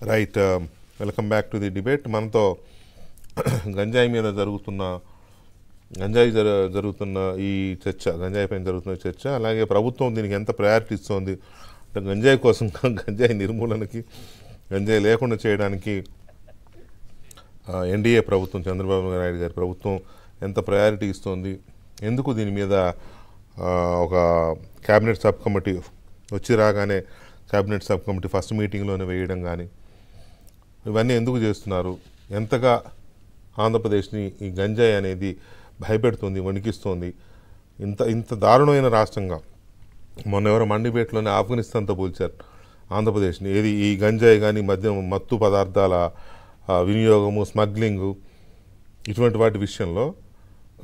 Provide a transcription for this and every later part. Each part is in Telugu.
Right. Welcome back to the debate. మనతో గంజాయి మీద జరుగుతున్న ఈ చర్చ, గంజాయి పైన జరుగుతున్న చర్చ, అలాగే ప్రభుత్వం దీనికి ఎంత ప్రయారిటీ ఇస్తోంది అంటే గంజాయి కోసం, గంజాయి నిర్మూలనకి, గంజాయి లేకుండా చేయడానికి ఎన్డీఏ ప్రభుత్వం, చంద్రబాబు నాయుడు గారి ప్రభుత్వం ఎంత ప్రయారిటీ ఇస్తోంది, ఎందుకు దీని మీద ఒక క్యాబినెట్ సబ్ కమిటీ వచ్చి రాగానే క్యాబినెట్ సబ్ కమిటీ ఫస్ట్ మీటింగ్లోనే వేయడం కానీ, ఇవన్నీ ఎందుకు చేస్తున్నారు, ఎంతగా ఆంధ్రప్రదేశ్ని ఈ గంజాయి అనేది భయపెడుతుంది, వణికిస్తోంది, ఇంత దారుణమైన రాష్ట్రంగా. మొన్న ఎవరో మండిపేటలోనే ఆఫ్ఘనిస్తాన్తో పోల్చారు ఆంధ్రప్రదేశ్ని. ఏది ఈ గంజాయి కానీ మత్తు పదార్థాల వినియోగము, స్మగ్లింగు, ఇటువంటి వాటి విషయంలో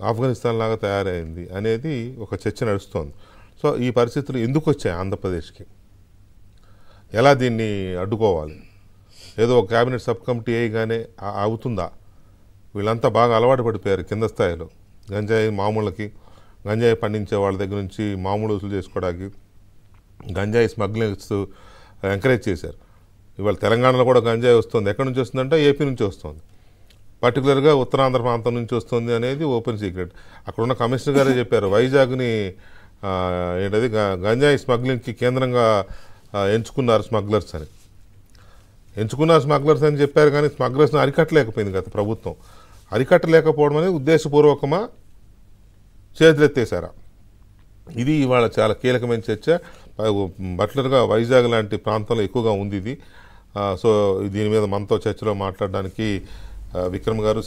ఆఫ్ఘనిస్తాన్ లాగా తయారైంది అనేది ఒక చర్చ నడుస్తోంది. సో ఈ పరిస్థితులు ఎందుకు వచ్చాయి ఆంధ్రప్రదేశ్కి, ఎలా దీన్ని అడ్డుకోవాలి, ఏదో ఒక క్యాబినెట్ సబ్ కమిటీ వేయగానే అవుతుందా? వీళ్ళంతా బాగా అలవాటు పడిపోయారు కింద స్థాయిలో గంజాయి మామూలకి, గంజాయి పండించే వాళ్ళ దగ్గర నుంచి మామూలు వసూలు చేసుకోవడానికి గంజాయి స్మగ్లింగ్స్ ఎంకరేజ్ చేశారు. ఇవాళ తెలంగాణలో కూడా గంజాయి వస్తుంది. ఎక్కడి నుంచి వస్తుందంటే ఏపీ నుంచి వస్తుంది, పర్టికులర్గా ఉత్తరాంధ్ర ప్రాంతం నుంచి వస్తుంది అనేది ఓపెన్ సీక్రెట్. అక్కడున్న కమిషనర్ గారే చెప్పారు, వైజాగ్ని ఏంటది గంజాయి స్మగ్లింగ్కి కేంద్రంగా ఎంచుకున్నారు స్మగ్లర్స్ అని చెప్పారు. కానీ స్మగ్లర్స్ని అరికట్టలేకపోయింది గత ప్రభుత్వం. అరికట్టలేకపోవడం అనేది ఉద్దేశపూర్వకమా, చేతులెత్తేసారా? ఇది ఇవాళ చాలా కీలకమైన చర్చ. పర్టికులర్గా వైజాగ్ లాంటి ప్రాంతంలో ఎక్కువగా ఉంది ఇది. సో దీని మీద మనతో చర్చలో మాట్లాడడానికి విక్రమ్ గారు,